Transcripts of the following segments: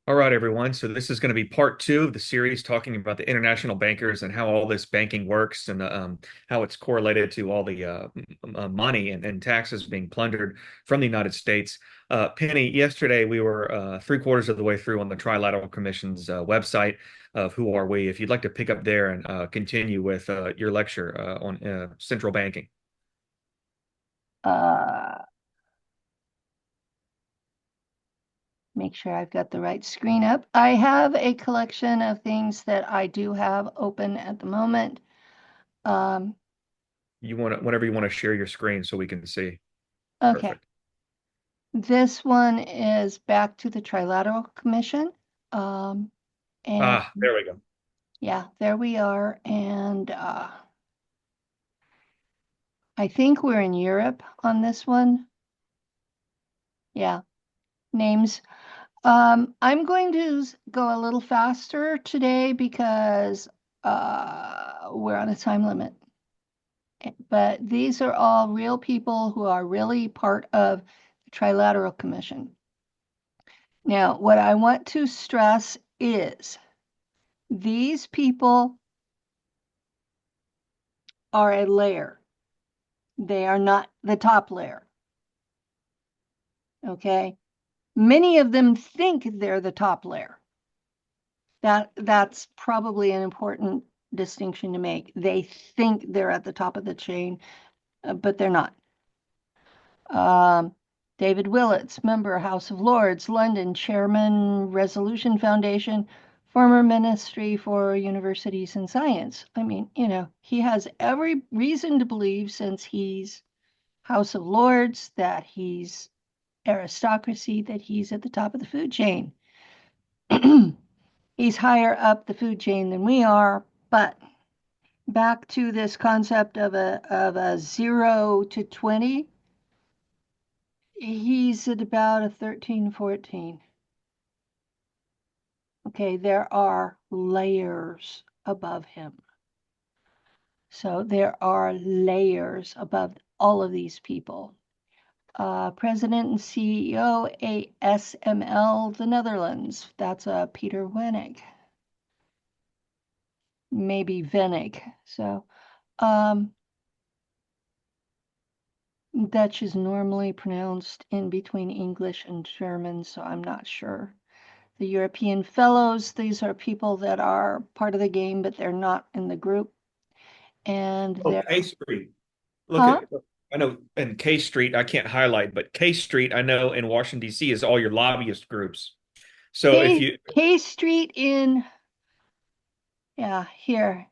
All right, everyone. So this is going to be part two of the series talking about the international bankers and how all this banking works and how it's correlated to all the money and taxes being plundered from the United States. Penny, yesterday we were three-quarters of the way through on the Trilateral Commission's website of Who Are We? If you'd like to pick up there and continue with your lecture on central banking. Uh, Make sure I've got the right screen up. I have a collection of things that I do have open at the moment. Um, Whenever you want to share your screen so we can see. okay, Perfect. this one is back to the Trilateral Commission. Um, and Ah, there we go. yeah, there we are. And I think we're in Europe on this one. Yeah, names. I'm going to go a little faster today because we're on a time limit. But these are all real people who are really part of the Trilateral Commission. Now, what I want to stress is these people are a layer. They are not the top layer. Okay. Many of them think they're the top layer. That's probably an important distinction to make. They think they're at the top of the chain, but they're not. Um, David Willits, member, House of Lords, London, chairman, Resolution Foundation, former Ministry for Universities and Science. I mean, he has every reason to believe, since he's House of Lords, that he's aristocracy, that he's at the top of the food chain. He's higher up the food chain than we are, but back to this concept of a 0 to 20. He's at about a 13, 14. Okay, there are layers above him. So there are layers above all of these people. President and CEO, ASML, the Netherlands. That's Peter Wenig. Maybe Venig. So um, Dutch is normally pronounced in between English and German, so I'm not sure. The European Fellows, these are people that are part of the game, but they're not in the group. And Oh, they're, K Street. Look huh? at, I know in K Street, I can't highlight, but K Street, I know in Washington, D.C. is all your lobbyist groups. So K Street in, yeah, here.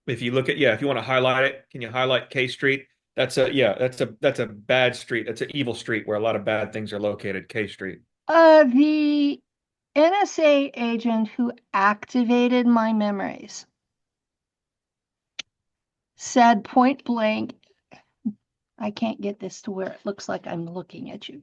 if you look at, yeah, if you want to highlight it, can you highlight K Street? That's a bad street. That's an evil street where a lot of bad things are located, K Street. The NSA agent who activated my memories said point blank, I can't get this to where it looks like I'm looking at you,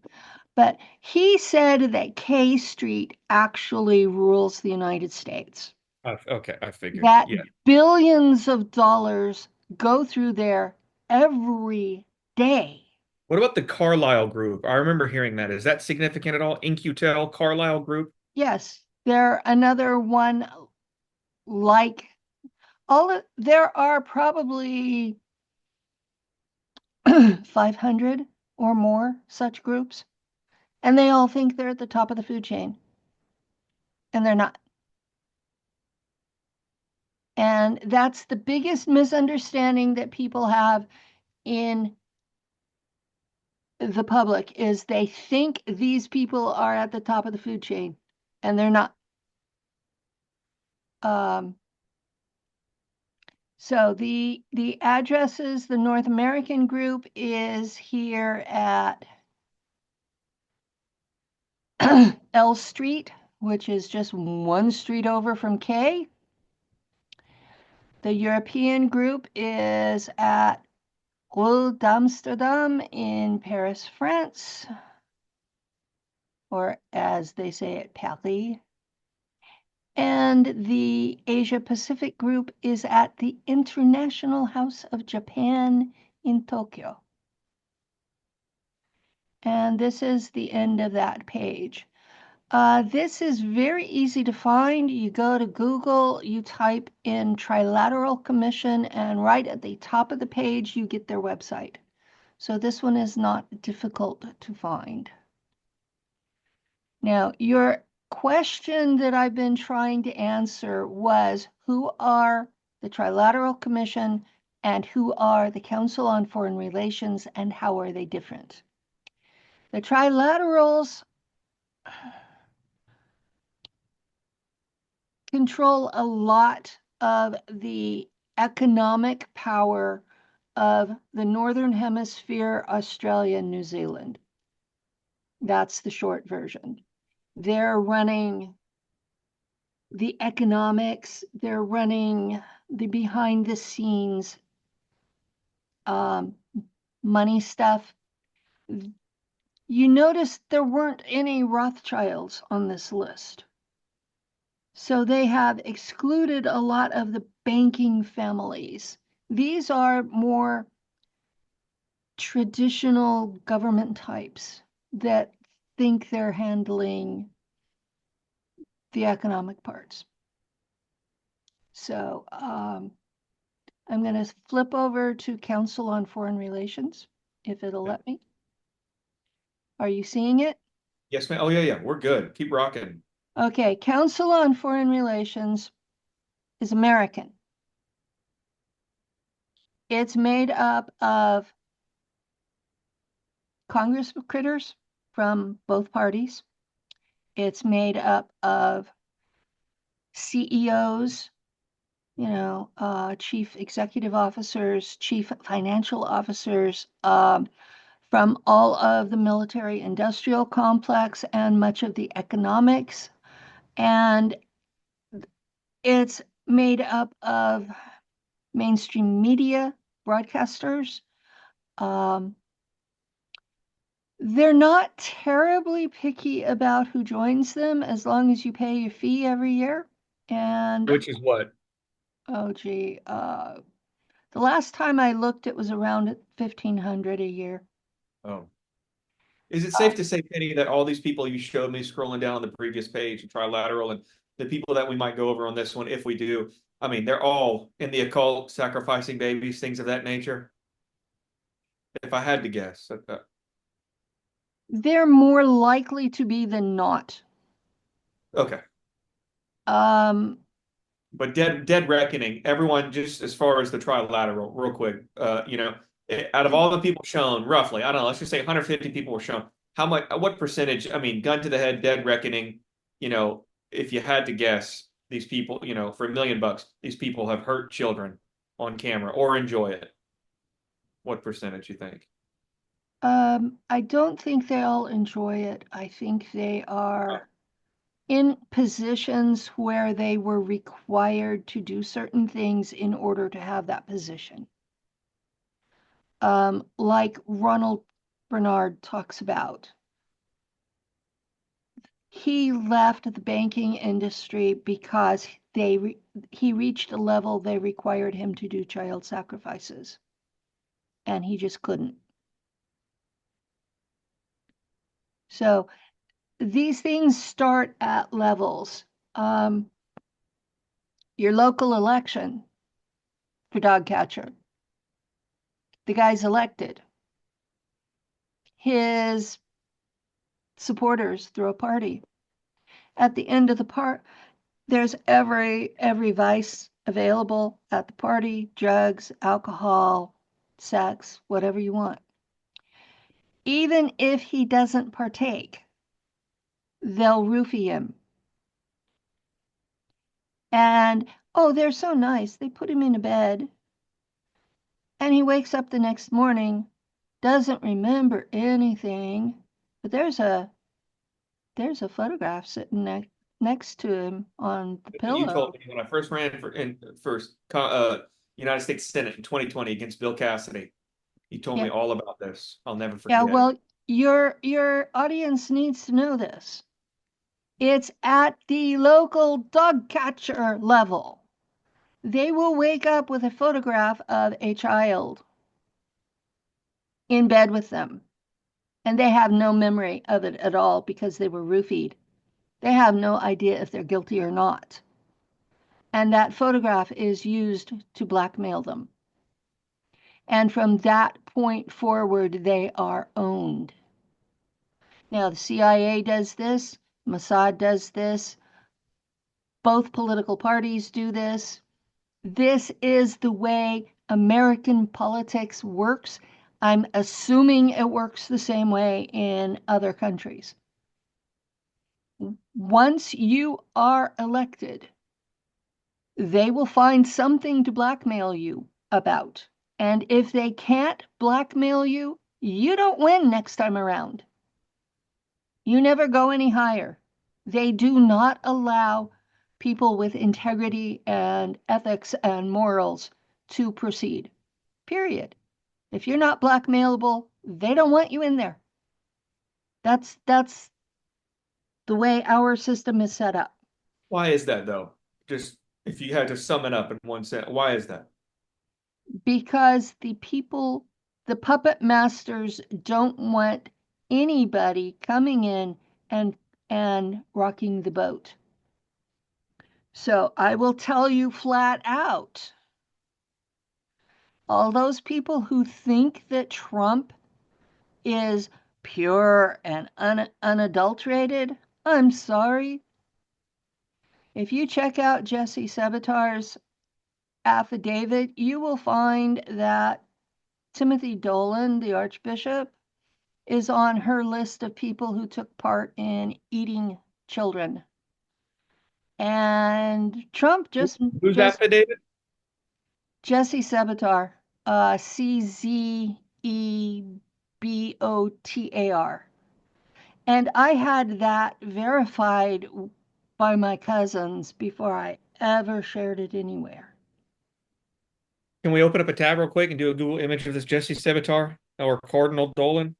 but he said that K Street actually rules the United States, Okay, I figured. that Yeah. billions of dollars go through there every day. What about the Carlyle Group? I remember hearing that. Is that significant at all? InQtel, Carlyle Group? Yes, there another one like there are probably 500 or more such groups, and they all think they're at the top of the food chain, and they're not. And that's the biggest misunderstanding that people have in the public, is they think these people are at the top of the food chain, and they're not. Um, so the addresses, the North American group is here at L Street, which is just one street over from K. The European group is at Rue d'Amsterdam in Paris, France, or as they say at Paris. And the Asia Pacific group is at the International House of Japan in Tokyo. And this is the end of that page. This is very easy to find. You go to Google, you type in Trilateral Commission, and right at the top of the page, you get their website. So this one is not difficult to find. Now, your question that I've been trying to answer was, who are the Trilateral Commission and who are the Council on Foreign Relations, and how are they different? The trilaterals control a lot of the economic power of the Northern Hemisphere, Australia, and New Zealand. That's the short version. They're running the economics, they're running the behind the scenes um, money stuff. You notice there weren't any Rothschilds on this list. So they have excluded a lot of the banking families. These are more traditional government types that think they're handling the economic parts. So I'm going to flip over to Council on Foreign Relations, if it'll Yeah. let me. Are you seeing it? Yes, ma'am. Oh, yeah, yeah. We're good. Keep rocking. Okay, Council on Foreign Relations is American. It's made up of Congress critters from both parties. It's made up of CEOs, chief executive officers, chief financial officers from all of the military industrial complex and much of the economics. And it's made up of mainstream media broadcasters. Um, they're not terribly picky about who joins them as long as you pay your fee every year. And Which is what? oh gee, the last time I looked, it was around 1,500 a year. Oh. Is it Uh, safe to say, Penny, that all these people you showed me scrolling down on the previous page, and Trilateral, and the people that we might go over on this one, if we do, I mean, they're all in the occult, sacrificing babies, things of that nature? If I had to guess. they're more likely to be than not. Okay. Um, But dead reckoning, everyone, just as far as the Trilateral, real quick, out of all the people shown, roughly, I don't know, let's just say 150 people were shown. How much, what percentage, I mean, gun to the head, dead reckoning, if you had to guess, these people, for $1 million, these people have hurt children on camera or enjoy it. What percentage you think? I don't think they'll enjoy it. I think they are in positions where they were required to do certain things in order to have that position. Like Ronald Bernard talks about. He left the banking industry because he reached a level they required him to do child sacrifices, and he just couldn't. So these things start at levels. Um, your local election for dog catcher, the guy's elected. His supporters throw a party. At the end of the part, there's every vice available at the party, drugs, alcohol, sex, whatever you want. Even if he doesn't partake, they'll roofie him. And oh, they're so nice. They put him in a bed and he wakes up the next morning, doesn't remember anything, but there's a photograph sitting next to him on the You told pillow. me when I first ran for in first United States Senate in 2020 against Bill Cassidy. You told Yeah. me all about this. I'll never Yeah, forget it. well, your audience needs to know this. It's at the local dog catcher level. They will wake up with a photograph of a child in bed with them, and they have no memory of it at all because they were roofied. They have no idea if they're guilty or not. And that photograph is used to blackmail them. And from that point forward, they are owned. Now, the CIA does this, Mossad does this, both political parties do this. This is the way American politics works. I'm assuming it works the same way in other countries. Once you are elected, they will find something to blackmail you about. And if they can't blackmail you, you don't win next time around. You never go any higher. They do not allow people with integrity and ethics and morals to proceed. Period. If you're not blackmailable, they don't want you in there. That's the way our system is set up. Why is that though? Just if you had to sum it up in one sentence, why is that? Because the people, the puppet masters don't want anybody coming in and rocking the boat. So I will tell you flat out, all those people who think that Trump is pure and unadulterated, I'm sorry. If you check out Jesse Savitar's affidavit, you will find that Timothy Dolan, the Archbishop, is on her list of people who took part in eating children. And Trump Who's just affidavit? Jesse Savitar, Czebotar. And I had that verified by my cousins before I ever shared it anywhere. Can we open up a tab real quick and do a Google image of this Jesse Sevatar or Cardinal Dolan?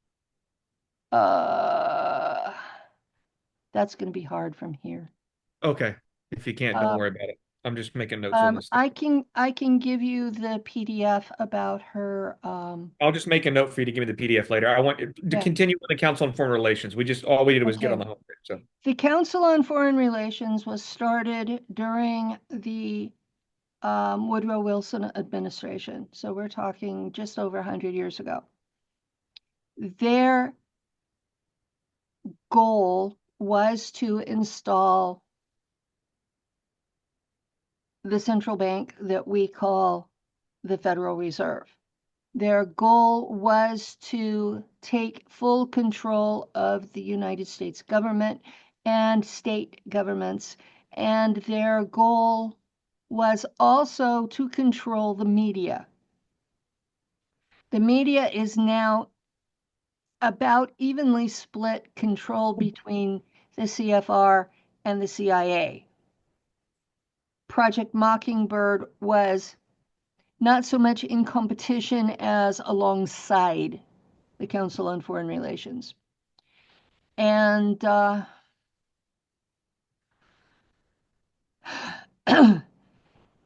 Uh, that's going to be hard from here. Okay. If you can't, don't Uh, worry about it. I'm just making notes on this. I can give you the PDF about her. I'll just make a note for you to give me the PDF later. I want to Yeah. continue with the Council on Foreign Relations. We just all we did was get on Okay. the home page. So The Council on Foreign Relations was started during the Woodrow Wilson administration. So we're talking just over 100 years ago. Their goal was to install the central bank that we call the Federal Reserve. Their goal was to take full control of the United States government and state governments. And their goal was also to control the media. The media is now about evenly split control between the CFR and the CIA. Project Mockingbird was not so much in competition as alongside the Council on Foreign Relations. And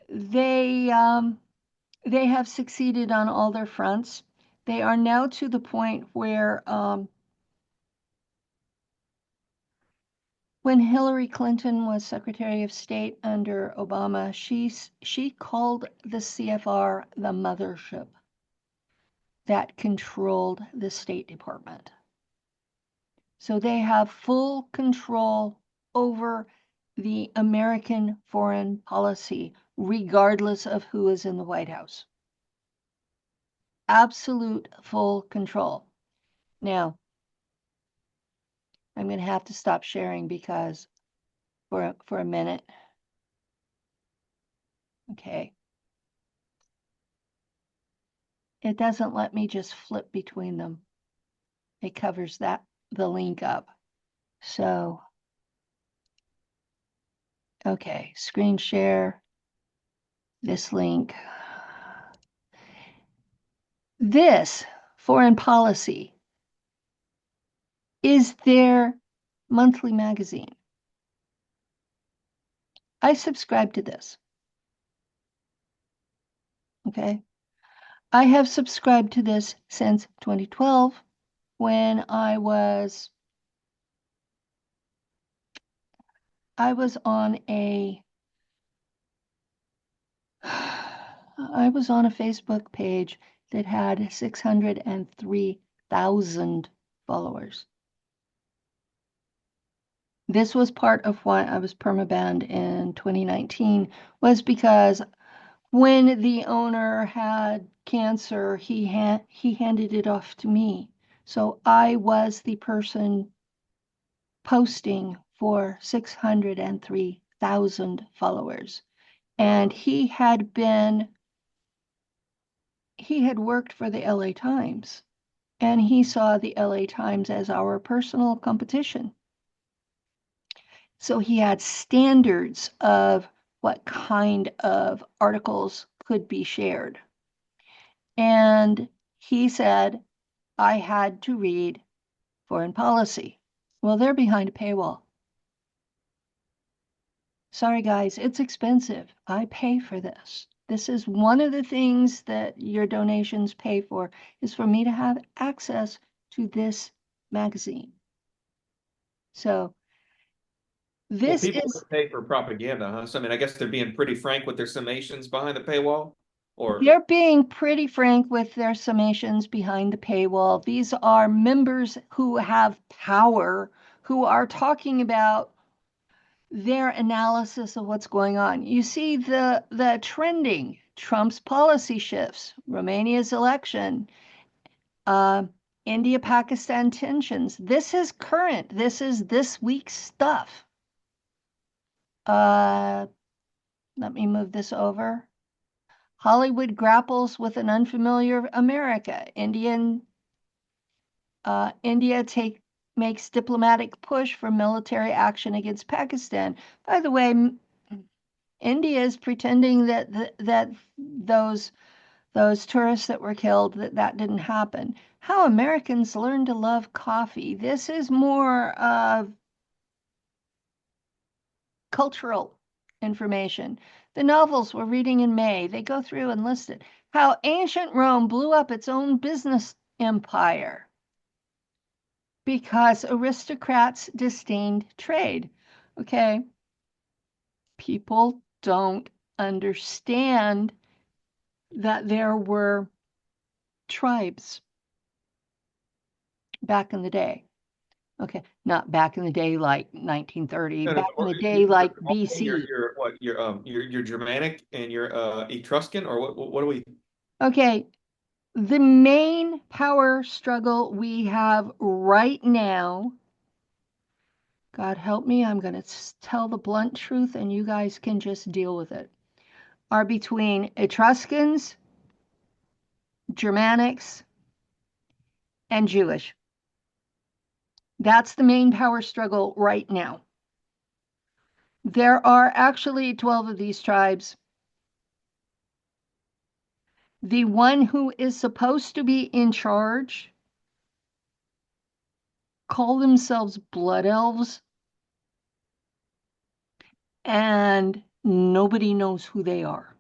they they have succeeded on all their fronts. They are now to the point where when Hillary Clinton was Secretary of State under Obama, she called the CFR the mothership that controlled the State Department. So they have full control over the American foreign policy, regardless of who is in the White House. Absolute full control. Now, I'm going to have to stop sharing because for a minute. Okay. It doesn't let me just flip between them. It covers the link up. So, okay, screen share this link. This foreign policy is their monthly magazine. I subscribe to this. Okay. I have subscribed to this since 2012 when I was I was on a I was on a Facebook page that had 603,000 followers. This was part of why I was permabanned in 2019, was because when the owner had cancer, he handed it off to me. So I was the person posting for 603,000 followers. And Wow. he had worked for the LA Times, and he saw the LA Times as our personal competition. So he had standards of what kind of articles could be shared. And he said I had to read foreign policy. Well, they're behind a paywall. Sorry, guys, it's expensive. I pay for this. This is one of the things that your donations pay for, is for me to have access to this magazine. So Well, this people is, would pay for propaganda, huh? So, I mean, I guess they're being pretty frank with their summations behind the paywall, or they're being pretty frank with their summations behind the paywall. These are members who have power, who are talking about their analysis of what's going on. You see the trending, Trump's policy shifts, Romania's election, uh, India-Pakistan tensions. This is current. This is this week's stuff. Uh, Let me move this over. Hollywood grapples with an unfamiliar America. India makes diplomatic push for military action against Pakistan. By the way, India is pretending that those tourists that were killed, that didn't happen. How Americans learn to love coffee. This is more cultural information. The novels we're reading in May, they go through and list it. How ancient Rome blew up its own business empire because aristocrats disdained trade. Okay, people don't understand that there were tribes back in the day. Okay, not back in the day like 1930, no, no, back in or the day like you're BC. what you're Germanic and you're Etruscan, or what do we? Okay, the main power struggle we have right now, God help me, I'm going to tell the blunt truth and you guys can just deal with it, are between Etruscans, Germanics, and Jewish. That's the main power struggle right now. There are actually 12 of these tribes. The one who is supposed to be in charge call themselves blood elves, and nobody knows who they are.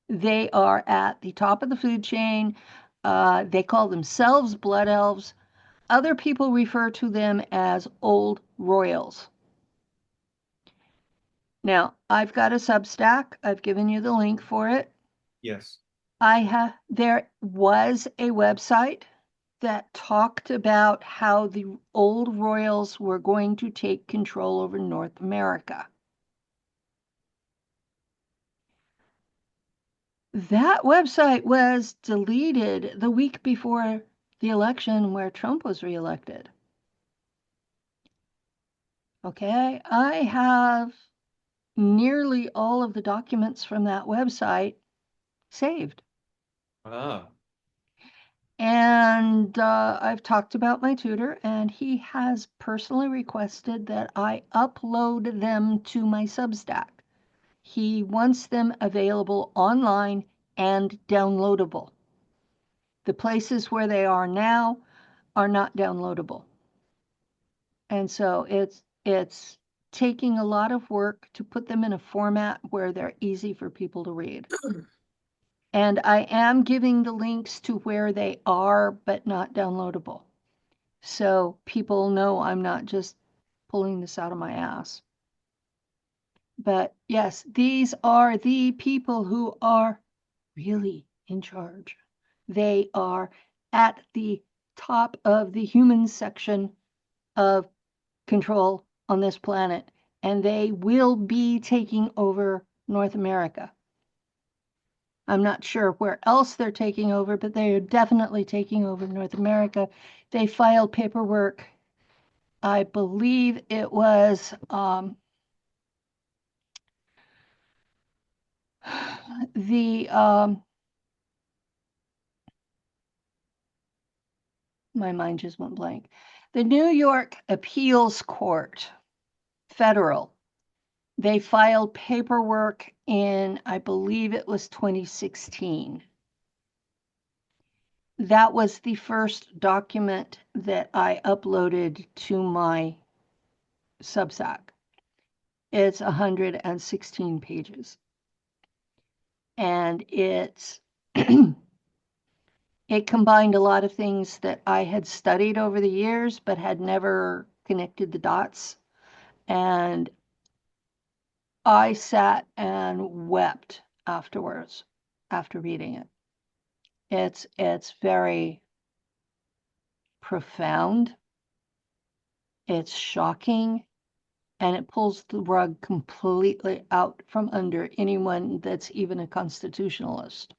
They are at the top of the food chain. They call themselves blood elves. Other people refer to them as old royals. Now, I've got a Substack. I've given you the link for it. Yes. There was a website that talked about how the old royals were going to take control over North America. That website was deleted the week before the election where Trump was reelected. Okay, I have nearly all of the documents from that website saved. Ah. And I've talked about my tutor, and he has personally requested that I upload them to my Substack. He wants them available online and downloadable. The places where they are now are not downloadable. And so it's taking a lot of work to put them in a format where they're easy for people to read. And I am giving the links to where they are, but not downloadable. So people know I'm not just pulling this out of my ass. But yes, these are the people who are really in charge. They are at the top of the human section of control on this planet, and they will be taking over North America. I'm not sure where else they're taking over, but they are definitely taking over North America. They filed paperwork. I believe it was the my mind just went blank. The New York Appeals Court, federal. They filed paperwork in, I believe it was 2016. That was the first document that I uploaded to my Substack. It's 116 pages. And it combined a lot of things that I had studied over the years but had never connected the dots. And I sat and wept afterwards after reading it. It's very profound, it's shocking, and it pulls the rug completely out from under anyone that's even a constitutionalist.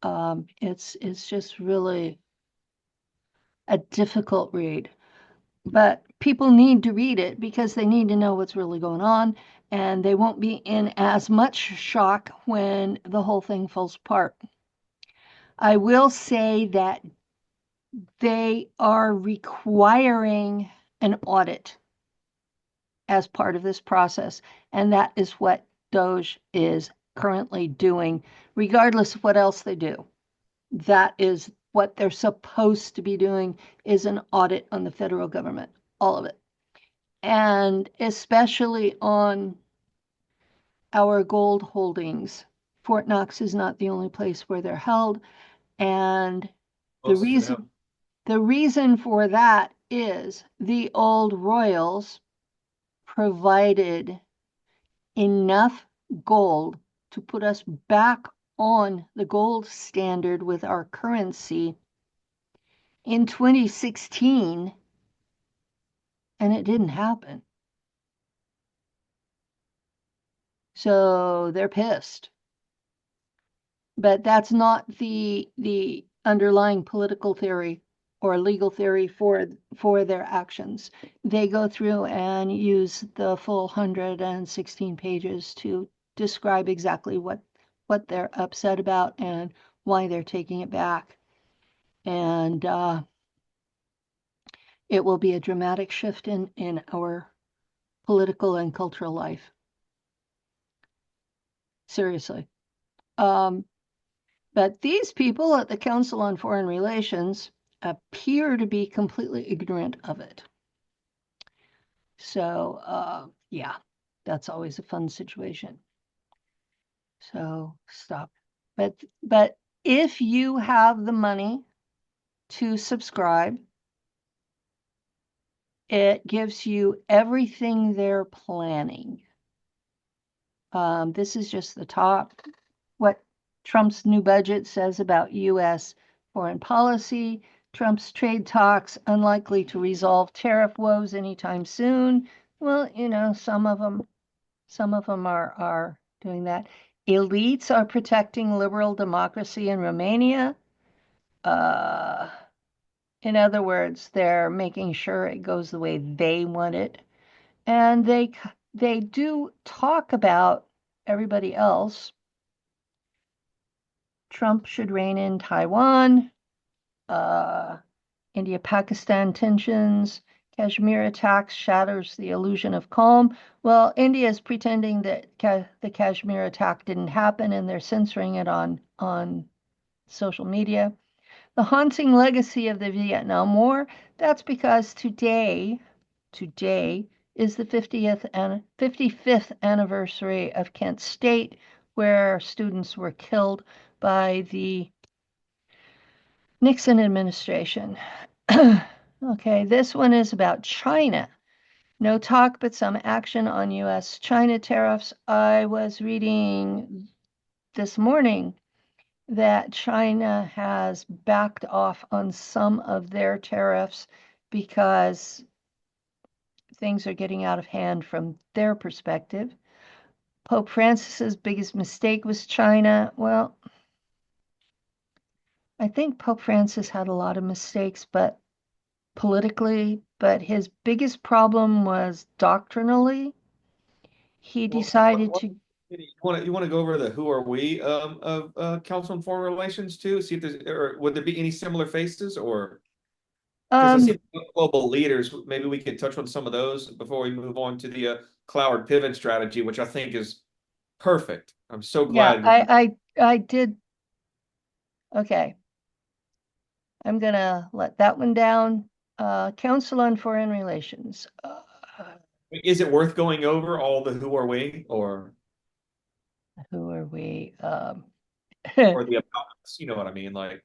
It's just really a difficult read, but people need to read it because they need to know what's really going on, and they won't be in as much shock when the whole thing falls apart. I will say that they are requiring an audit as part of this process, and that is what Doge is currently doing, regardless of what else they do. That is what they're supposed to be doing, is an audit on the federal government, all of it. And especially on our gold holdings. Fort Knox is not the only place where they're held. And the Most of them. reason the reason for that is the old royals provided enough gold to put us back on the gold standard with our currency in 2016, and it didn't happen. So they're pissed. But that's not the underlying political theory or legal theory for their actions. They go through and use the full 116 pages to describe exactly what they're upset about and why they're taking it back. And it will be a dramatic shift in our political and cultural life. Seriously. Um, But these people at the Council on Foreign Relations appear to be completely ignorant of it. So, yeah, that's always a fun situation. So stop. But if you have the money to subscribe, it gives you everything they're planning. This is just the top. What Trump's new budget says about U.S. foreign policy. Trump's trade talks unlikely to resolve tariff woes anytime soon. Well, some of them are doing that. Elites are protecting liberal democracy in Romania. Uh, in other words, they're making sure it goes the way they want it, and they do talk about everybody else. Trump should rein in Taiwan, uh, India Pakistan tensions, Kashmir attacks shatters the illusion of calm. Well, India is pretending that the Kashmir attack didn't happen and they're censoring it on social media. The haunting legacy of the Vietnam War, that's because today is the 50th and 55th anniversary of Kent State, where students were killed by the Nixon administration. Okay, this one is about China. No talk, but some action on US China tariffs. I was reading this morning that China has backed off on some of their tariffs because things are getting out of hand from their perspective. Pope Francis's biggest mistake was China. Well, I think Pope Francis had a lot of mistakes, but politically, but his biggest problem was doctrinally. He Well, decided to, you want to go over the who are we of Council on Foreign Relations too? See if there's or would there be any similar faces or because I um, see global leaders. Maybe we could touch on some of those before we move on to the Cloward pivot strategy, which I think is perfect. I'm so yeah, glad. I did. Okay, I'm gonna let that one down. Council on Foreign Relations. Is it worth going over all the who are we Who are we? or the about us? You know what I mean? Like,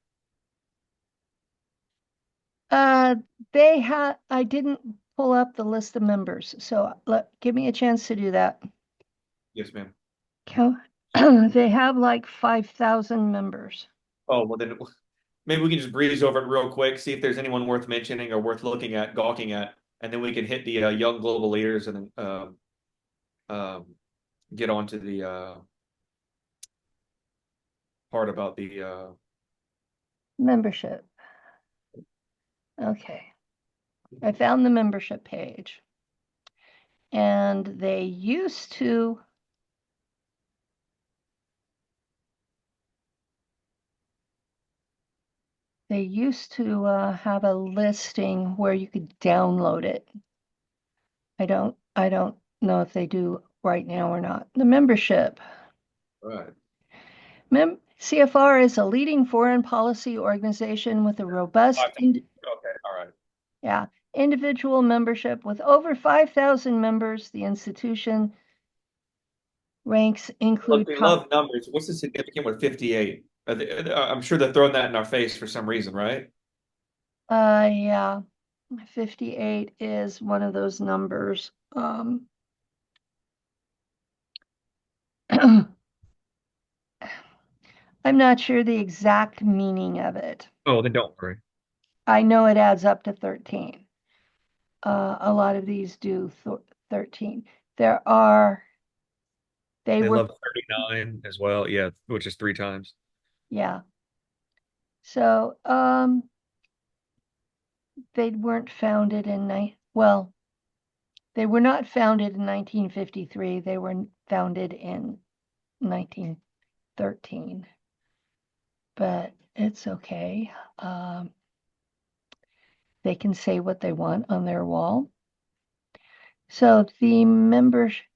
uh, they had. I didn't pull up the list of members, so give me a chance to do that. yes, ma'am. Count. They have like 5,000 members. Oh, well then maybe we can just breeze over it real quick, see if there's anyone worth mentioning or worth looking at, gawking at, and then we can hit the young global leaders and then um, get on to the part about the Membership. Okay. I found the membership page. And they used to have a listing where you could download it. I don't know if they do right now or not. The membership. right. CFR is a leading foreign policy organization with a robust, Okay, all right. yeah, individual membership with over 5,000 members. The institution ranks Look, include we top. love numbers. What's the significant with 58? I'm sure they're throwing that in our face for some reason, right? Yeah, 58 is one of those numbers. I'm not sure the exact meaning of it. Oh, then don't worry. I know it adds up to 13. A lot of these do 13. There are, they They were, love 39 as well. Yeah, which is three times. yeah. So, they weren't founded in, well, they were not founded in 1953. They were founded in 1913, but it's okay. They can say what they want on their wall. So the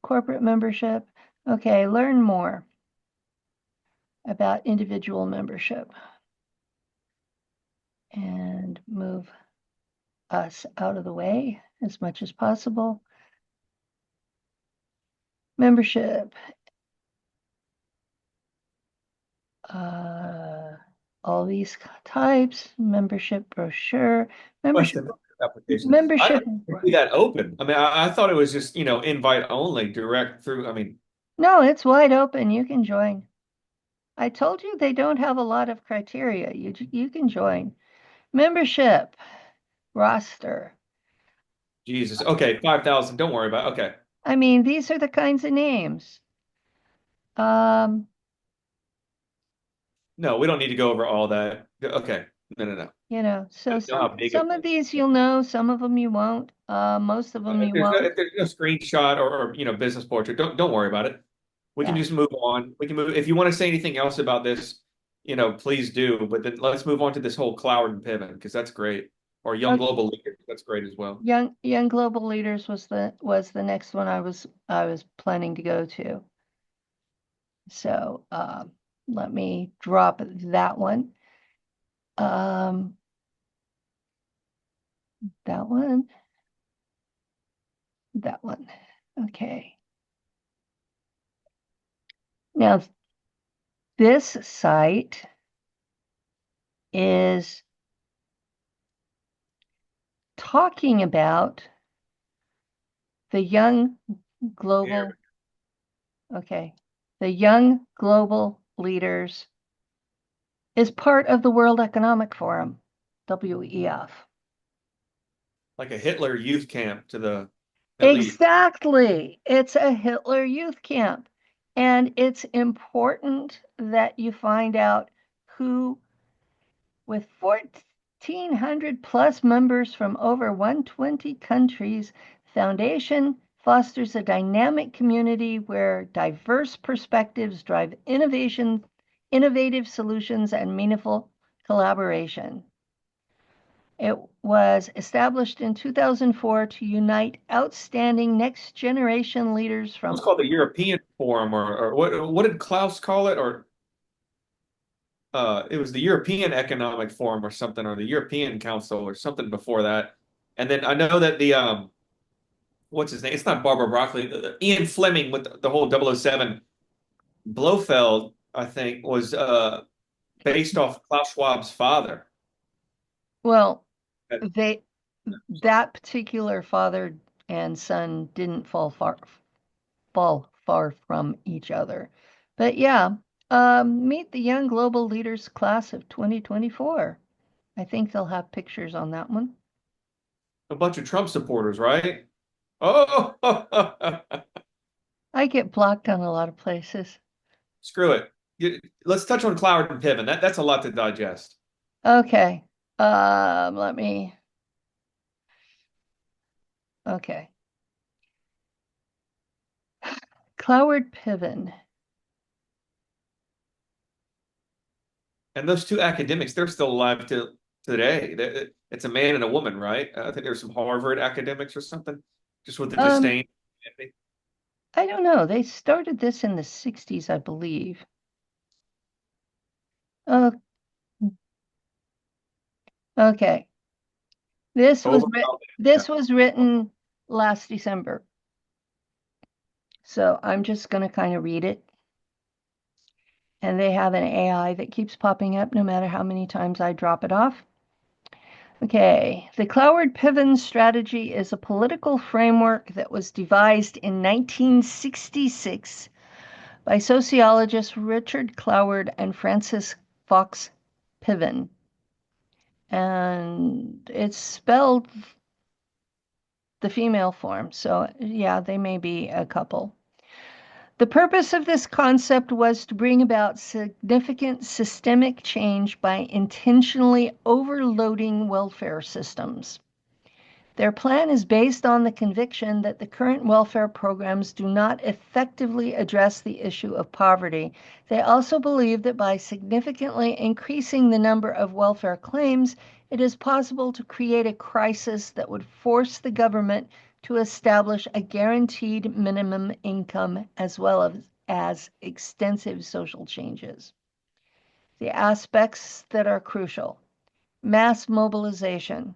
corporate membership, okay, learn more about individual membership and move us out of the way as much as possible. Membership, uh, all these types, membership brochure, membership, Question application. I membership. didn't see that open. I mean, I thought it was just, invite only direct through. I mean, No, it's wide open. You can join. I told you they don't have a lot of criteria. You can join. Membership roster. Jesus. Okay, 5,000. Don't worry about it. Okay. I mean, these are the kinds of names. Um, No, we don't need to go over all that. Okay. No, no, no. so I know some how big it some of is. these you'll know, some of them you won't. Most of them If you won't. there's no screenshot or business portrait, don't worry about it. We can Yeah. just move on. We can move. If you want to say anything else about this, please do. But then let's move on to this whole cloud and pivot because that's great. Or young Okay. global leaders, that's great as well. Young global leaders was the next one I was planning to go to. So let me drop that one. Um, that one, that one. Okay. Now this site is talking about the young Here. global, okay, the young global leaders is part of the World Economic Forum, WEF. Like a Hitler youth camp to the elite. Exactly. It's a Hitler youth camp. And it's important that you find out who, with 1,400 plus members from over 120 countries, Foundation fosters a dynamic community where diverse perspectives drive innovation, innovative solutions, and meaningful collaboration. It was established in 2004 to unite outstanding next generation leaders What's from. called the European Forum, or what did Klaus call it? Or it was the European Economic Forum or something, or the European Council or something before that. And then I know that the what's his name? It's not Barbara Broccoli. Ian Fleming with the whole 007 Blofeld, I think, was based off Klaus Schwab's father. Well, That- they that particular father and son didn't fall far from each other. But yeah, meet the Young Global Leaders class of 2024. I think they'll have pictures on that one. A bunch of Trump supporters, right? Oh, I get blocked on a lot of places. screw it. Let's touch on Cloward and Piven. That's a lot to digest. Okay. Let me. Okay. Cloward Piven. And those two academics, they're still alive to today. It's a man and a woman, right? I think there's some Harvard academics or something, just with the Um, disdain. I don't know. They started this in the 60s, I believe. Oh, okay. This was Over. this was written last December. So I'm just going to kind of read it. And they have an AI that keeps popping up no matter how many times I drop it off. Okay, the Cloward-Piven strategy is a political framework that was devised in 1966 by sociologists Richard Cloward and Francis Fox Piven. And it's spelled the female form, so yeah, they may be a couple. The purpose of this concept was to bring about significant systemic change by intentionally overloading welfare systems. Their plan is based on the conviction that the current welfare programs do not effectively address the issue of poverty. They also believe that by significantly increasing the number of welfare claims, it is possible to create a crisis that would force the government to establish a guaranteed minimum income as well as extensive social changes. The aspects that are crucial: mass mobilization.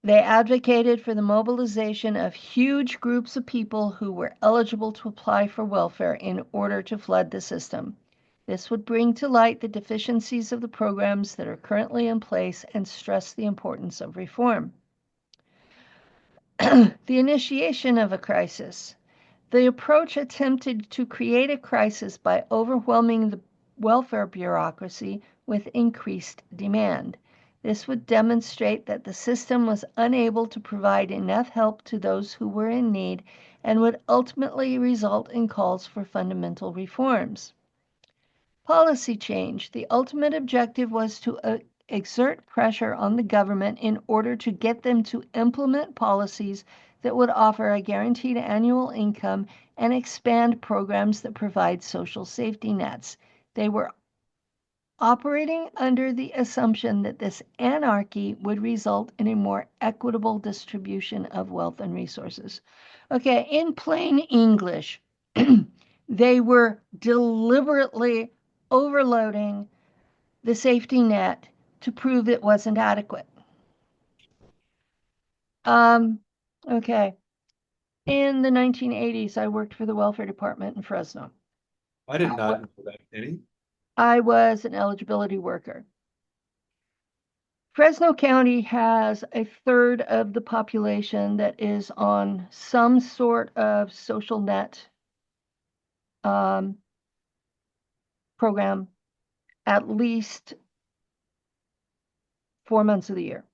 They advocated for the mobilization of huge groups of people who were eligible to apply for welfare in order to flood the system. This would bring to light the deficiencies of the programs that are currently in place and stress the importance of reform. The initiation of a crisis. The approach attempted to create a crisis by overwhelming the welfare bureaucracy with increased demand. This would demonstrate that the system was unable to provide enough help to those who were in need and would ultimately result in calls for fundamental reforms. Policy change. The ultimate objective was to exert pressure on the government in order to get them to implement policies that would offer a guaranteed annual income and expand programs that provide social safety nets. They were operating under the assumption that this anarchy would result in a more equitable distribution of wealth and resources. Okay, in plain English, they were deliberately overloading the safety net to prove it wasn't adequate. Um, okay. In the 1980s, I worked for the welfare department in Fresno. I did not know that, Kenny. I was an eligibility worker. Fresno County has a third of the population that is on some sort of social net um, program at least 4 months of the year.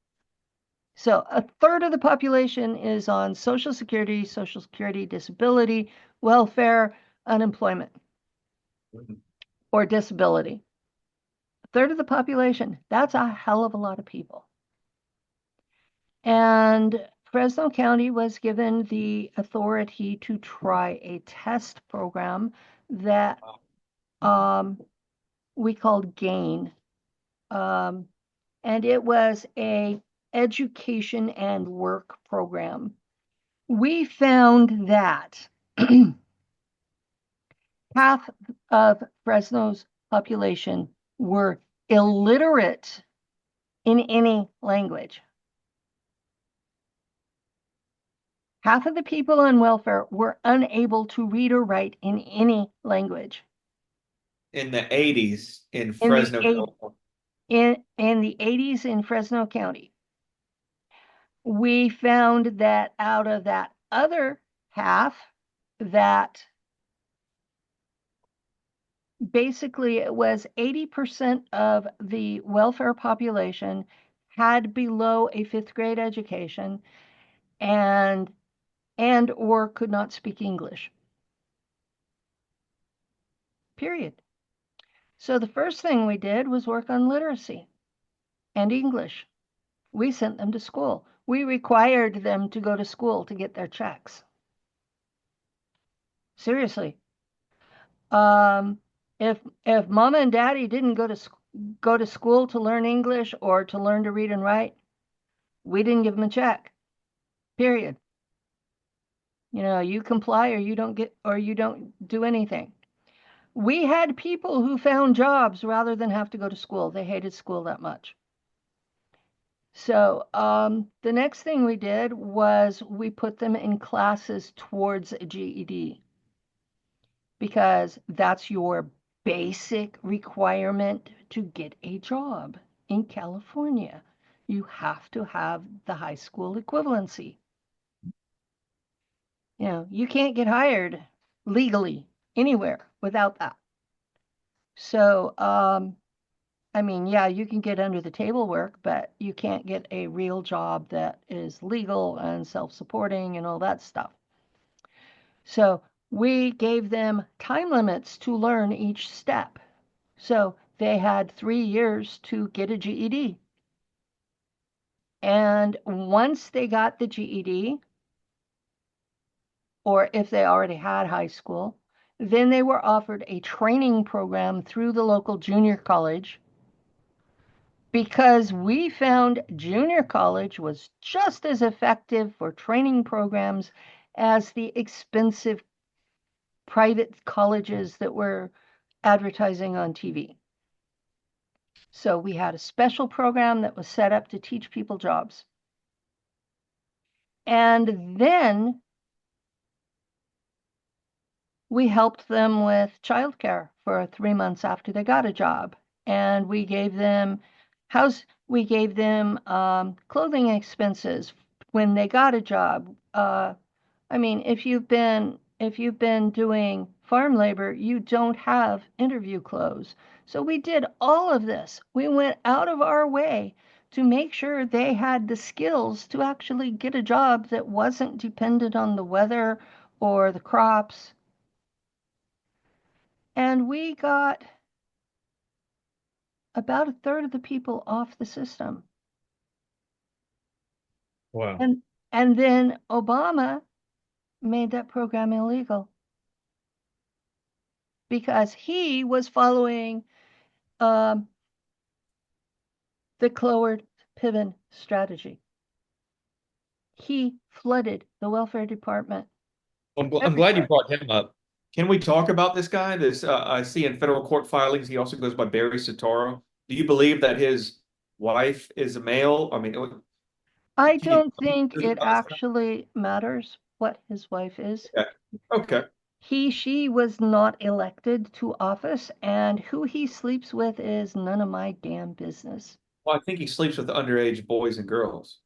So a third of the population is on Social Security, disability, welfare, unemployment, or disability. A third of the population, that's a hell of a lot of people. And Fresno County was given the authority to try a test program that um, we called GAIN. Um, and it was a education and work program. We found that half of Fresno's population were illiterate in any language. Half of the people on welfare were unable to read or write in any language. In the 80s in In the Fresno, eight, California. in the 80s in Fresno County, we found that out of that other half, that basically it was 80% of the welfare population had below a fifth grade education and or could not speak English. Period. So the first thing we did was work on literacy and English. We sent them to school. We required them to go to school to get their checks. Seriously. Um, if mama and daddy didn't go to school to learn English or to learn to read and write, we didn't give them a check. Period. You comply or you don't do anything. We had people who found jobs rather than have to go to school. They hated school that much. So the next thing we did was we put them in classes towards a GED because that's your basic requirement to get a job in California. You have to have the high school equivalency. You can't get hired legally anywhere without that. So, I mean, yeah, you can get under the table work, but you can't get a real job that is legal and self-supporting and all that stuff. So we gave them time limits to learn each step. So they had 3 years to get a GED. And once they got the GED, or if they already had high school, then they were offered a training program through the local junior college because we found junior college was just as effective for training programs as the expensive private colleges that were advertising on TV. So we had a special program that was set up to teach people jobs. And then we helped them with childcare for 3 months after they got a job. And we gave them clothing expenses when they got a job. I mean, if you've been doing farm labor, you don't have interview clothes. So we did all of this. We went out of our way to make sure they had the skills to actually get a job that wasn't dependent on the weather or the crops. And we got about a third of the people off the system. Wow. And and then Obama made that program illegal because he was following um, the Cloward Piven strategy. He flooded the welfare department I'm glad you everywhere. brought him up. Can we talk about this guy? This I see in federal court filings. He also goes by Barry Soetoro. Do you believe that his wife is a male? I mean, I can you don't think talk it about this? actually matters what his wife is. Yeah. Okay. She was not elected to office, and who he sleeps with is none of my damn business. Well, I think he sleeps with underage boys and girls.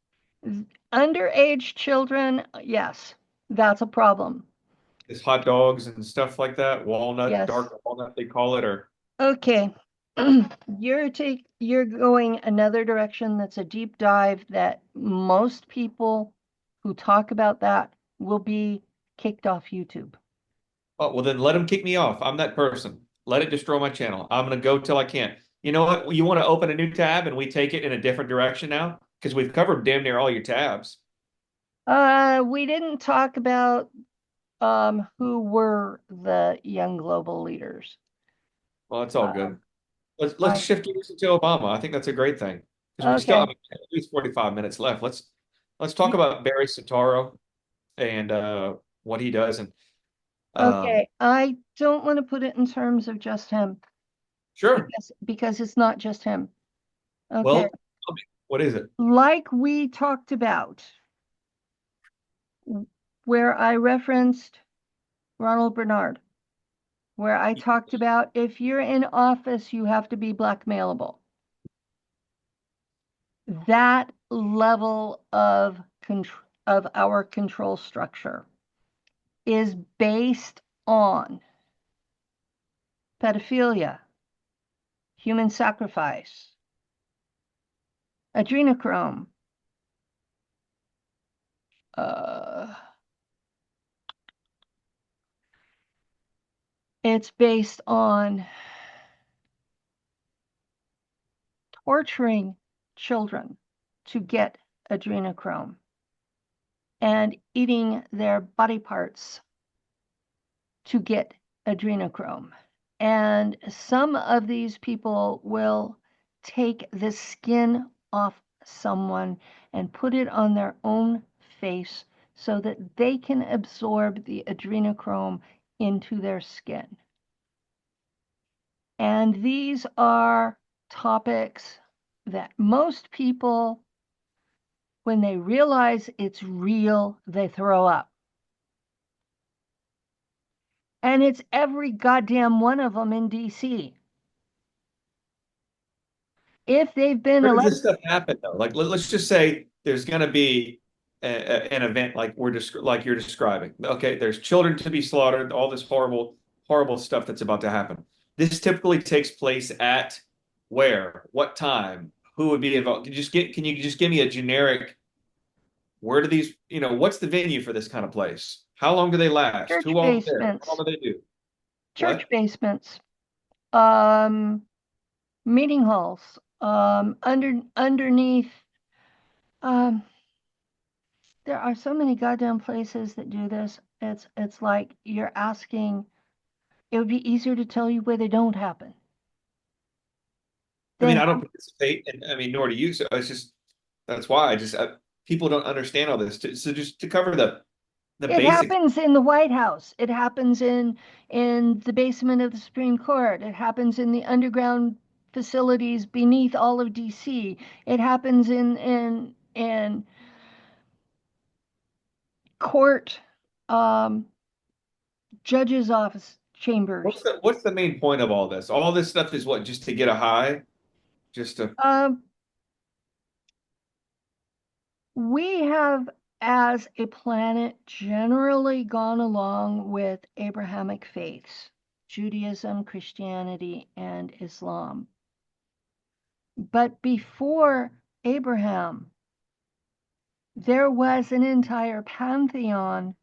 Underage children, yes, that's a problem. It's hot dogs and stuff like that. Walnut, Yes. dark walnut, they call it, or Okay. You're going another direction that's a deep dive that most people who talk about that will be kicked off YouTube. oh, well, then let him kick me off. I'm that person. Let it destroy my channel. I'm going to go till I can't. You know what? You want to open a new tab and we take it in a different direction now? Because we've covered damn near all your tabs. We didn't talk about who were the young global leaders. Well, it's all Um, good. Let's I shift gears to Obama. I think that's a great thing because we still okay, have at least 45 minutes left. Let's talk about Barry Soetoro and what he does. And um, okay. I don't want to put it in terms of just him sure. because it's not just him. Okay. Well, tell me, what is it? Like we talked about, where I referenced Ronald Bernard, where I talked about if you're in office, you have to be blackmailable. That level of control of our control structure is based on pedophilia, human sacrifice, adrenochrome, uh, it's based on torturing children to get adrenochrome and eating their body parts to get adrenochrome. And some of these people will take the skin off someone and put it on their own face so that they can absorb the adrenochrome into their skin. And these are topics that most people, when they realize it's real, they throw up. And it's every goddamn one of them in DC. If they've been Where does elected, this stuff happen though? Like us just say there's going to be an event like like you're describing. Okay, there's children to be slaughtered, all this horrible stuff that's about to happen. This typically takes place at where? What time? Who would be involved? Can you just give me a generic where do these, what's the venue for this kind of place? How long do they last? church Who all's there? What basements, all do they do? church What? basements, um, meeting halls, underneath, um, there are so many goddamn places that do this. It's like you're asking, it would be easier to tell you where they don't happen. I They mean, I have, don't participate, and I mean, nor do you. So it's just that's why people don't understand all this. So just to cover the it basics. happens in the White House. It happens in the basement of the Supreme Court. It happens in the underground facilities beneath all of DC. It happens in court judge's office chambers. What's the main point of all this? All this stuff is what, just to get a high, just to. Um, we have, as a planet, generally gone along with Abrahamic faiths, Judaism, Christianity, and Islam. But before Abraham, there was an entire pantheon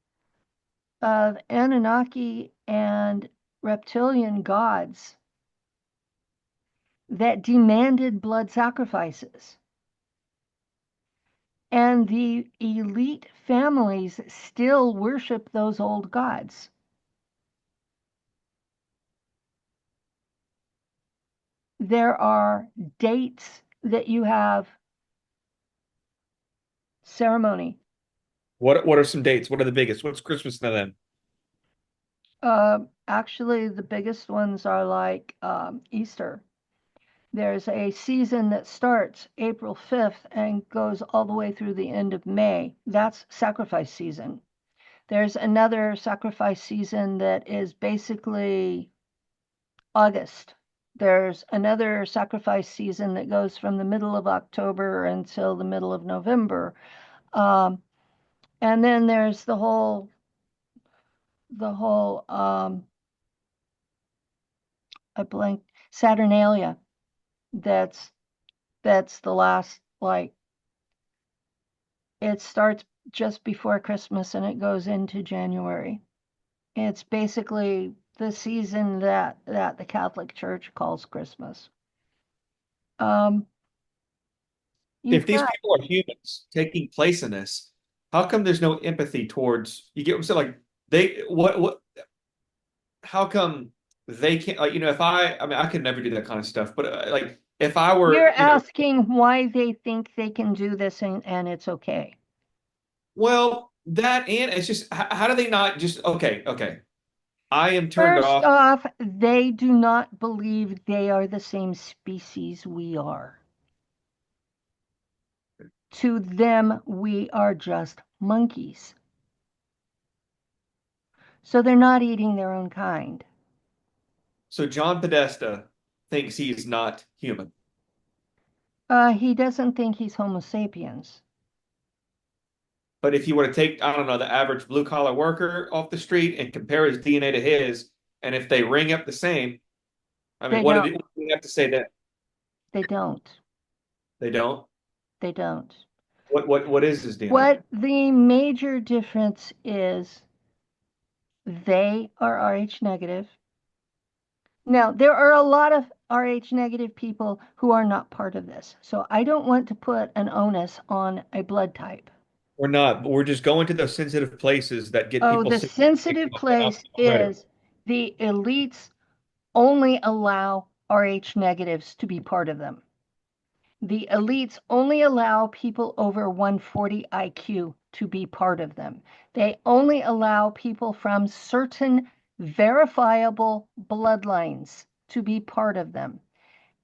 of Anunnaki and reptilian gods that demanded blood sacrifices. And the elite families still worship those old gods. There are dates that you have ceremony. What are some dates? What are the biggest? What's Christmas now then? Actually, the biggest ones are like Easter. There's a season that starts April 5th and goes all the way through the end of May. That's sacrifice season. There's another sacrifice season that is basically August. There's another sacrifice season that goes from the middle of October until the middle of November. Um, and then there's the whole I blanked Saturnalia. That's that's the last, like, it starts just before Christmas and it goes into January. It's basically the season that the Catholic Church calls Christmas. Um, you've If these got people are humans taking place in this, how come there's no empathy towards, you get what I'm saying? Like they, what, how come they can't, like, if I mean, I could never do that kind of stuff, but like if I You're were, asking why they think they can do this and it's okay. well, that and it's just, how do they not just, okay, I am turned First off. off, they do not believe they are the same species we are. To them, we are just monkeys. So they're not eating their own kind. So John Podesta thinks he's not human. He doesn't think he's Homo sapiens. But if you were to take, I don't know, the average blue collar worker off the street and compare his DNA to his, and if they ring up the same, I mean, They don't. what do you have to say then? They don't. They don't. They don't. What is his DNA? What the major difference is, they are Rh negative. Now, there are a lot of Rh negative people who are not part of this. So I don't want to put an onus on a blood type. We're not. We're just going to those sensitive places that get Oh, people the sick sensitive place already. is the elites only allow Rh negatives to be part of them. The elites only allow people over 140 IQ to be part of them. They only allow people from certain verifiable bloodlines to be part of them.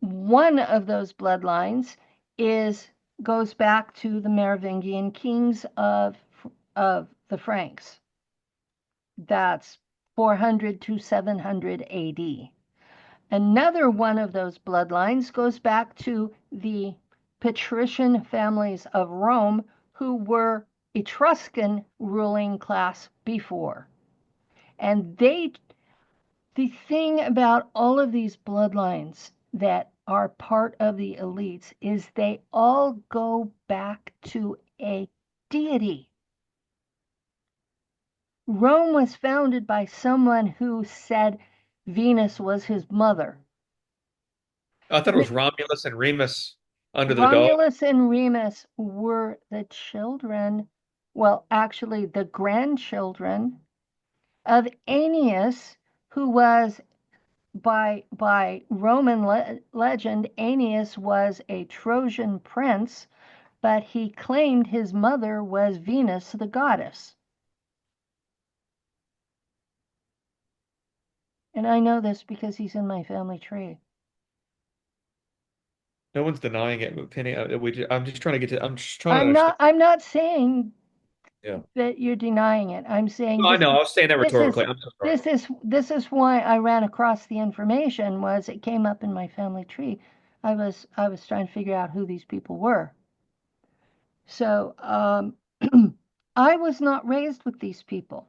One of those bloodlines is goes back to the Merovingian kings of the Franks. That's 400 to 700 AD. Another one of those bloodlines goes back to the patrician families of Rome, who were Etruscan ruling class before. And the thing about all of these bloodlines that are part of the elites is they all go back to a deity. Rome was founded by someone who said Venus was his mother. I thought it was Romulus and Remus under the dog. Romulus and Remus were the children, well, actually, the grandchildren of Aeneas, who was, by Roman legend, Aeneas was a Trojan prince, but he claimed his mother was Venus, the goddess. And I know this because he's in my family tree. No one's denying it, Penny. I'm just trying to get to. I'm just trying to understand. I'm not saying Yeah. that you're denying it. I'm saying No, I know. I was saying that this is rhetorically. I'm so sorry. this is why I ran across the information. Was it came up in my family tree. I was trying to figure out who these people were. So I was not raised with these people.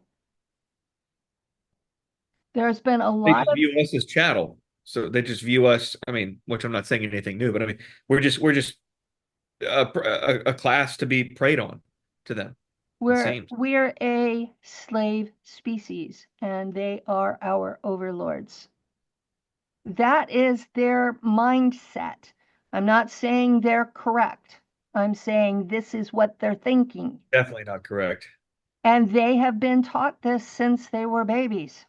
There's been a They lot just of view us as chattel. So they just view us. I mean, which I'm not saying anything new, but I mean, we're just a class to be preyed on to them. It seems we're a slave species and they are our overlords. That is their mindset. I'm not saying they're correct. I'm saying this is what they're thinking. definitely not correct. And they have been taught this since they were babies.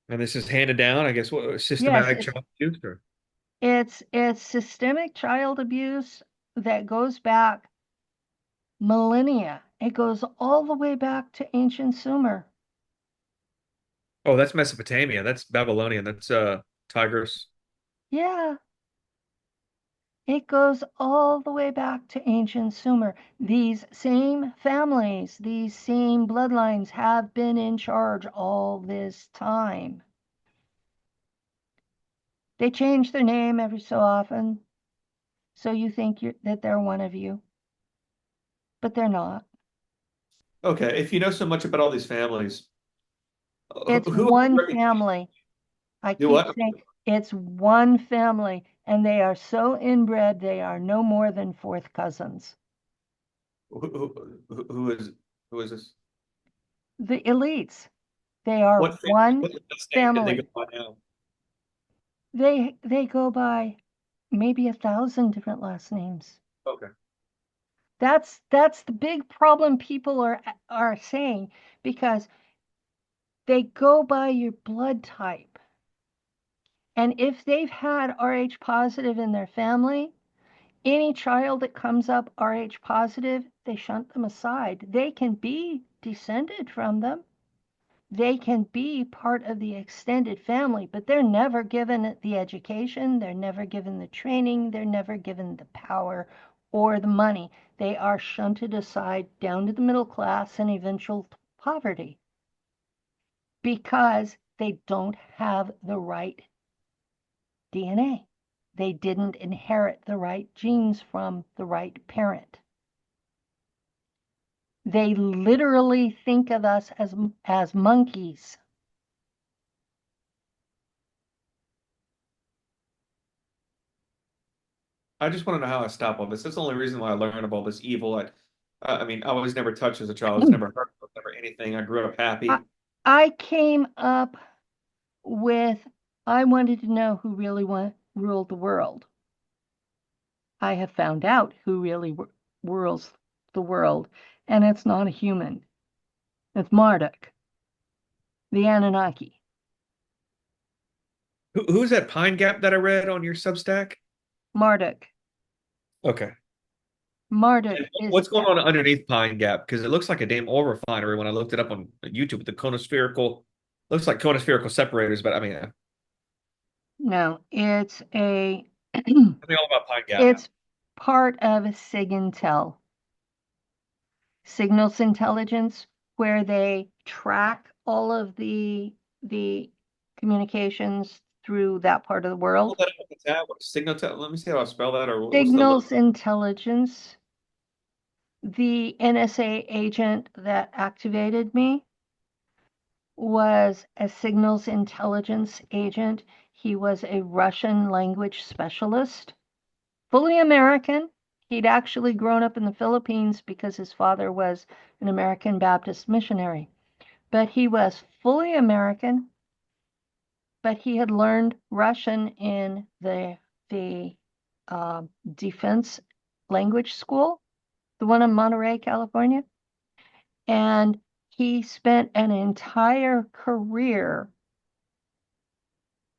And this is handed down, I guess, what Yes, systematic child abuse or it's systemic child abuse that goes back millennia. It goes all the way back to ancient Sumer. oh, that's Mesopotamia. That's Babylonian. That's Tigris. Yeah, it goes all the way back to ancient Sumer. These same families, these same bloodlines have been in charge all this time. They change their name every so often, so you think that they're one of you, but they're not. Okay, if you know so much about all these families, It's who would you one recommend? family. I Do keep what? saying it's one family, and they are so inbred, they are no more than fourth cousins. Who is this? The elites, they are What family? one What last name did they go family. by now? They go by maybe 1,000 different last names. Okay. That's the big problem people are saying because they go by your blood type. And if they've had Rh positive in their family, any child that comes up Rh positive, they shunt them aside. They can be descended from them. They can be part of the extended family, but they're never given the education, they're never given the training, they're never given the power or the money. They are shunted aside down to the middle class and eventual poverty because they don't have the right DNA. They didn't inherit the right genes from the right parent. They literally think of us as monkeys. I just want to know how I stop all this. That's the only reason why I learned of all this evil. I mean, I was never touched as a child. I was never hurt. I was never anything. I grew up I, happy. I came up with, I wanted to know who really ruled the world. I have found out who really rules the world, and it's not a human. It's Marduk, the Anunnaki. Who's that Pine Gap that I read on your Substack? Marduk. Okay. Marduk And is what's going on underneath Pine Gap? Because it looks like a damn oil refinery when I looked it up on YouTube with the conospherical, looks like conospherical separators, but I mean, no, it's a tell me all about Pine Gap. it's part of SIGINTEL, signals intelligence, where they track all of the communications through that part of the Pull world. that up on the tab. What is signal? Let me see how I spell that, or what's the look? Signals intelligence, the NSA agent that activated me was a signals intelligence agent. He was a Russian language specialist, fully American. He'd actually grown up in the Philippines because his father was an American Baptist missionary. But he was fully American, but he had learned Russian in the defense language school, the one in Monterey, California. And he spent an entire career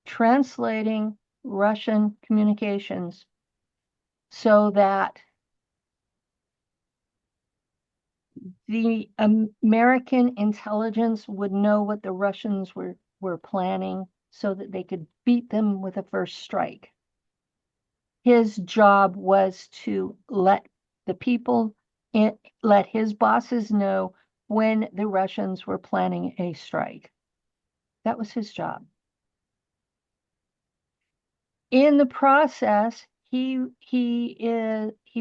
translating Russian communications so that the American intelligence would know what the Russians were planning so that they could beat them with a first strike. His job was to let the people let his bosses know when the Russians were planning a strike. That was his job. In the process, he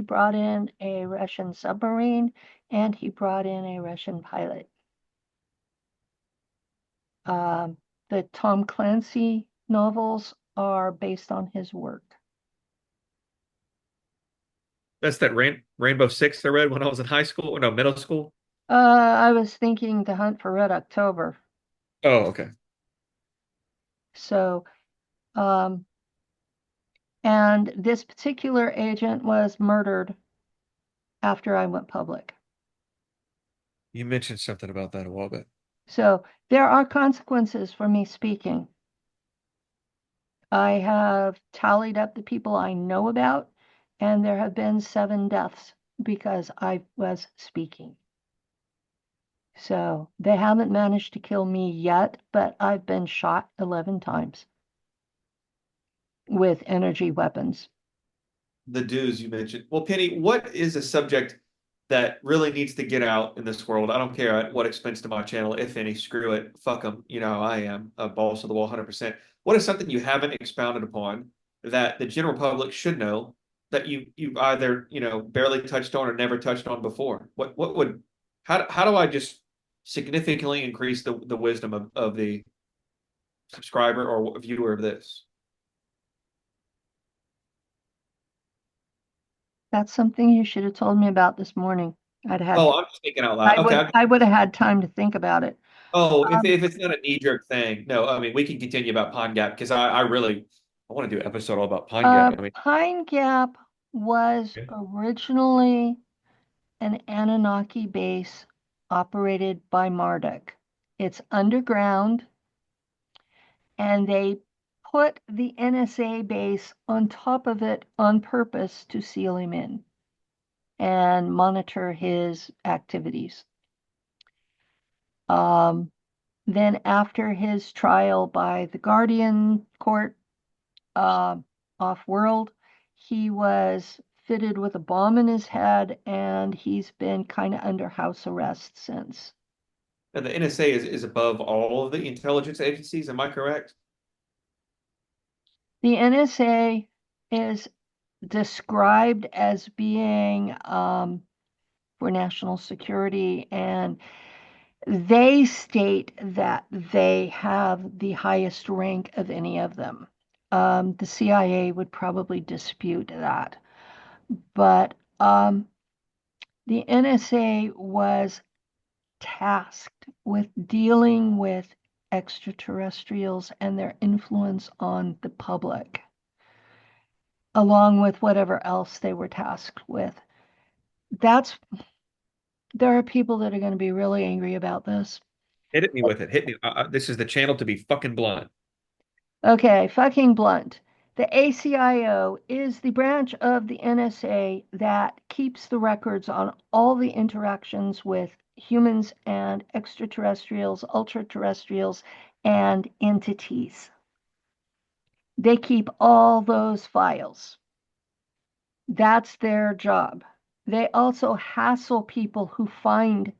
brought in a Russian submarine and he brought in a Russian pilot. Um, the Tom Clancy novels are based on his work. That's that Rainbow Six I read when I was in high school, or no, middle school. I was thinking The Hunt for Red October. Oh, okay. So, um, and this particular agent was murdered after I went public. You mentioned something about that a while back. So there are consequences for me speaking. I have tallied up the people I know about, and there have been 7 deaths because I was speaking. So they haven't managed to kill me yet, but I've been shot 11 times with energy weapons. The dues you mentioned. Well, Penny, what is a subject that really needs to get out in this world. I don't care at what expense to my channel, if any. Screw it. Fuck them. You know, I am a balls to the wall 100%. What is something you haven't expounded upon that the general public should know that you either, you know, barely touched on or never touched on before? What would how do I just significantly increase the wisdom of the subscriber or viewer of this? That's something you should have told me about this morning. I'd had, Oh, I'm just thinking out loud. Okay, I would have had time to think about it. oh, Um, if it's not a knee-jerk thing, no, I mean we can continue about Pine Gap because I really I want to do an episode all about Pine Gap. I mean, Pine Gap was originally an Anunnaki base operated by Marduk. It's underground, and they put the NSA base on top of it on purpose to seal him in and monitor his activities. Um, then, after his trial by the Guardian Court uh, off world, he was fitted with a bomb in his head, and he's been kind of under house arrest since. and the NSA is above all of the intelligence agencies. Am I correct? The NSA is described as being for national security, and they state that they have the highest rank of any of them. The CIA would probably dispute that, but the NSA was tasked with dealing with extraterrestrials and their influence on the public, along with whatever else they were tasked with. That's There are people that are going to be really angry about this. Hit me with it. Hit me. This is the channel to be fucking blunt. Okay, fucking blunt. The ACIO is the branch of the NSA that keeps the records on all the interactions with humans and extraterrestrials, ultra-terrestrials, and entities. They keep all those files. That's their job. They also hassle people who find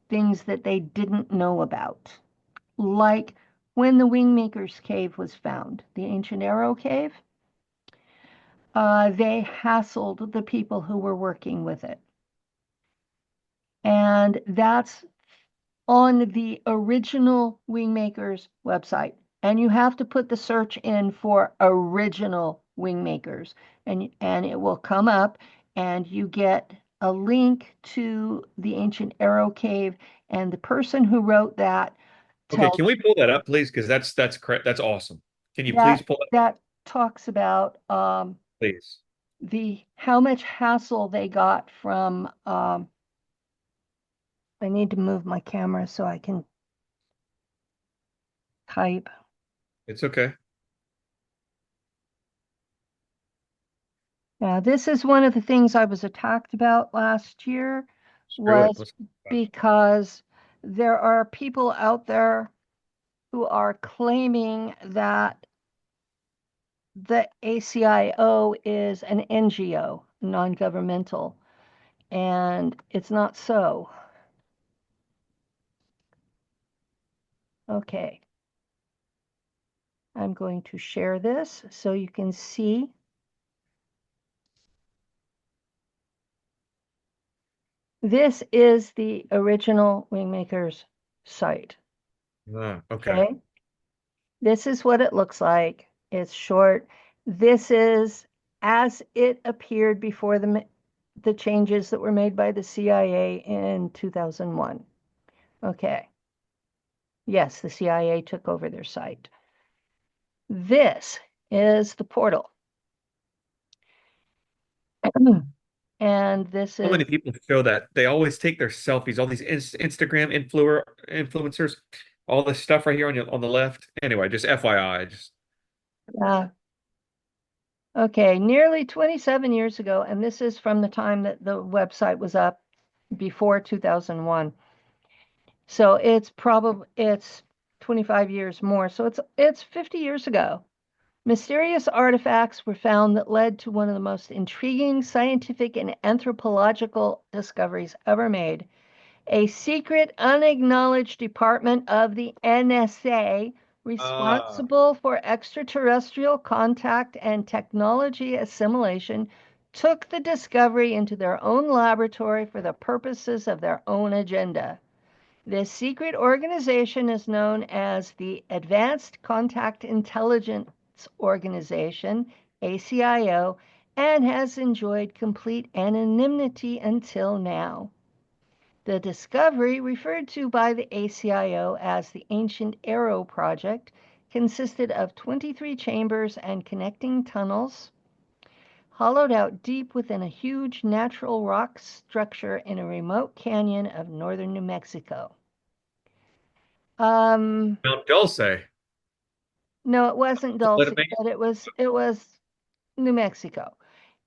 things that they didn't know about, like when the Wingmaker's Cave was found, the ancient Arrow Cave. They hassled the people who were working with it. And that's on the original Wingmakers website. And you have to put the search in for original Wingmakers, and it will come up, and you get a link to the ancient Arrow Cave. And the person who wrote that Okay, tells can we pull that up, please? Because that's awesome. Can you please that pull it up, that talks about please? the how much hassle they got from I need to move my camera so I can type. It's okay. Now, this is one of the things I was attacked about last year, Screw it. was Let's talk about it. because there are people out there who are claiming that the ACIO is an NGO, non-governmental, and it's not so. Okay, I'm going to share this so you can see. This is the original Wingmakers site. Okay. Okay, this is what it looks like. It's short. This is as it appeared before the changes that were made by the CIA in 2001. Okay. Yes, the CIA took over their site. This is the portal. And this So is, many people show that they always take their selfies. All these Instagram influencers, all this stuff right here on the left. Anyway, just FYI, just uh, okay, nearly 27 years ago, and this is from the time that the website was up before 2001. So it's 25 years more. So it's 50 years ago. Mysterious artifacts were found that led to one of the most intriguing scientific and anthropological discoveries ever made. A secret, unacknowledged department of the NSA Uh, responsible for extraterrestrial contact and technology assimilation took the discovery into their own laboratory for the purposes of their own agenda. This secret organization is known as the Advanced Contact Intelligence Organization, ACIO, and has enjoyed complete anonymity until now. The discovery, referred to by the ACIO as the Ancient Arrow Project, consisted of 23 chambers and connecting tunnels hollowed out deep within a huge natural rock structure in a remote canyon of northern New Mexico. Um, Mount Dulce. no, it wasn't Let Dulce, it make but it was New Mexico.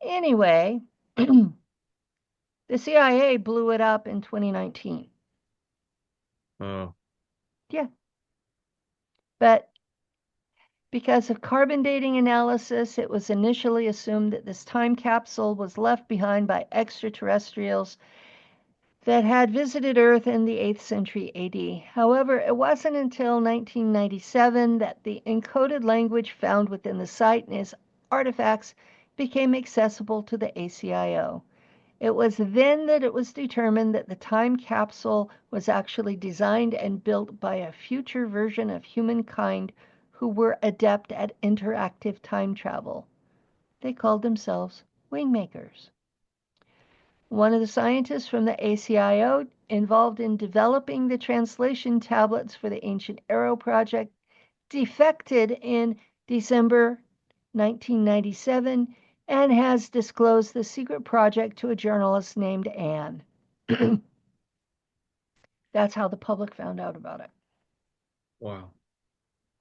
Anyway, the CIA blew it up in 2019. Oh, Yeah, but because of carbon dating analysis, it was initially assumed that this time capsule was left behind by extraterrestrials that had visited Earth in the 8th century AD. However, it wasn't until 1997 that the encoded language found within the site and its artifacts became accessible to the ACIO. It was then that it was determined that the time capsule was actually designed and built by a future version of humankind who were adept at interactive time travel. They called themselves Wingmakers. One of the scientists from the ACIO involved in developing the translation tablets for the Ancient Arrow project defected in December 1997 and has disclosed the secret project to a journalist named Anne. That's how the public found out about it. wow.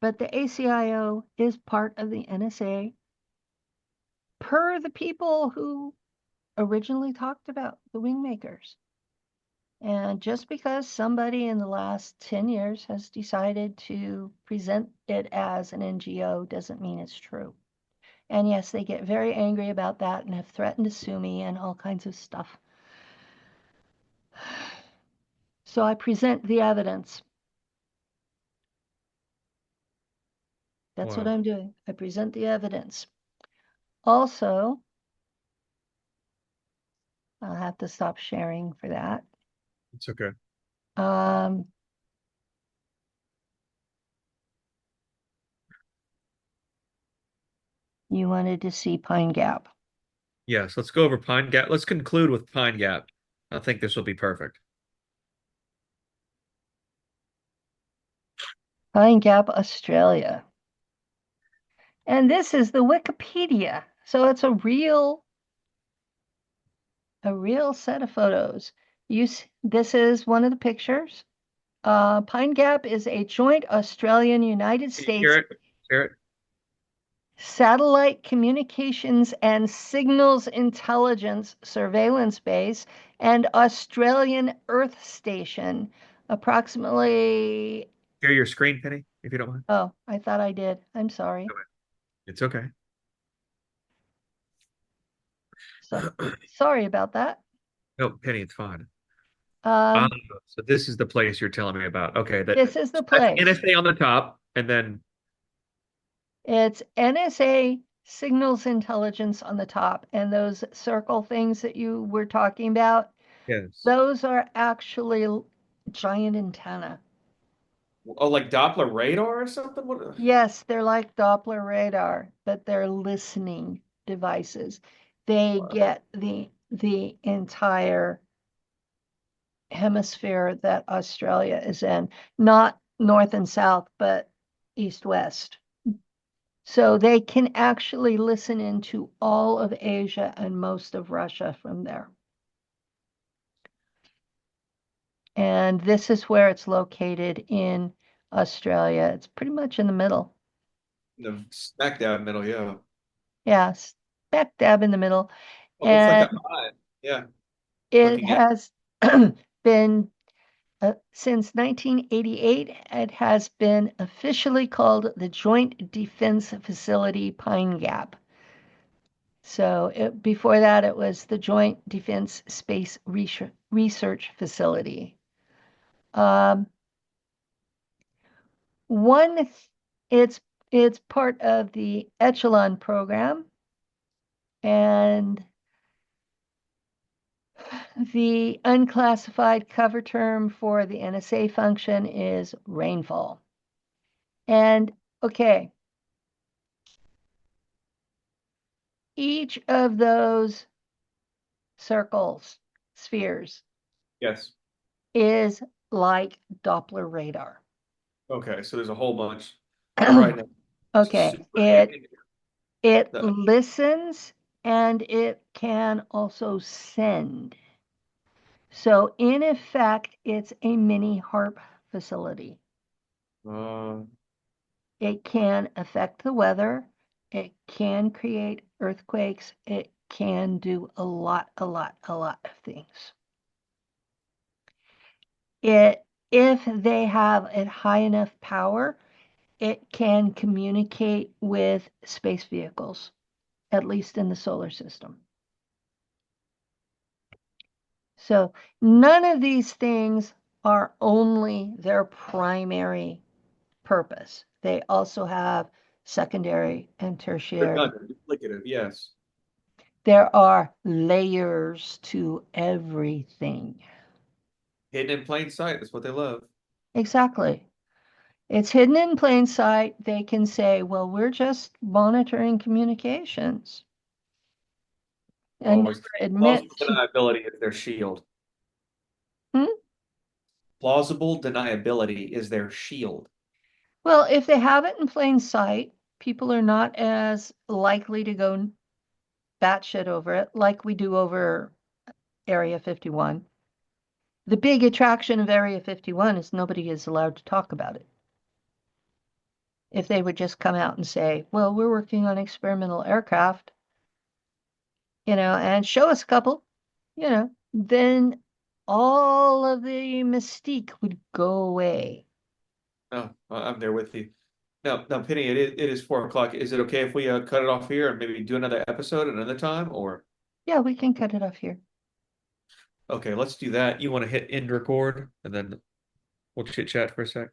But the ACIO is part of the NSA per the people who originally talked about the Wingmakers. And just because somebody in the last 10 years has decided to present it as an NGO doesn't mean it's true. And yes, they get very angry about that and have threatened to sue me and all kinds of stuff. So I present the evidence. That's what Wow. I'm doing. I present the evidence. Also, I'll have to stop sharing for that. It's okay. Um, you wanted to see Pine Gap. Yes, let's go over Pine Gap. Let's conclude with Pine Gap. I think this will be perfect. Pine Gap, Australia. And this is the Wikipedia. So it's a real set of photos. This is one of the pictures. Pine Gap is a joint Australian United Can you States hear it? Hear it? satellite communications and signals intelligence surveillance base and Australian Earth Station. Approximately, Hear your screen, Penny, if you don't mind. oh, I thought I did. I'm sorry. Okay. It's okay. So sorry about that. No, Penny, it's fine. Ah, Um, so this is the place you're telling me about. Okay, this is the so that's place. NSA on the top, and then It's NSA signals intelligence on the top, and those circle things that you were talking about, yes. those are actually giant antenna. Oh, like Doppler radar or something? What? Yes, they're like Doppler radar, but they're listening devices. They Wow. get the entire hemisphere that Australia is in, not north and south, but east west. So they can actually listen into all of Asia and most of Russia from there. And this is where it's located in Australia. It's pretty much in the middle. The smack dab middle, yeah. Yeah, smack dab in the middle. Oh, it looks like And a eye. Yeah, it looking at. has been Since 1988, it has been officially called the Joint Defense Facility Pine Gap. So before that, it was the Joint Defense Space Research Facility. Um, one, it's it's part of the Echelon program, and the unclassified cover term for the NSA function is rainfall. And okay, each of those circles, spheres, Yes. is like Doppler radar. Okay, so there's a whole bunch. I'm writing it. Okay, it The, listens and it can also send. So in effect, it's a mini HARP facility. uh, It can affect the weather. It can create earthquakes. It can do a lot of things. If they have a high enough power, it can communicate with space vehicles, at least in the solar system. So none of these things are only their primary purpose. They also have secondary and tertiary. redundant, duplicative, yes. There are layers to everything. Hidden in plain sight. That's what they love. Exactly. It's hidden in plain sight. They can say, well, we're just monitoring communications and never Always. admit Plausible to, deniability is their shield. hmm? Plausible deniability is their shield. Well, if they have it in plain sight, people are not as likely to go batshit over it like we do over Area 51. The big attraction of Area 51 is nobody is allowed to talk about it. If they would just come out and say, well, we're working on experimental aircraft, and show us a couple, then all of the mystique would go away. No, I'm there with you. Now, Penny, it is 4 o'clock. Is it okay if we cut it off here and maybe do another episode another time? Or Yeah, we can cut it off here. okay, let's do that. You want to hit end record and then we'll chit chat for a sec.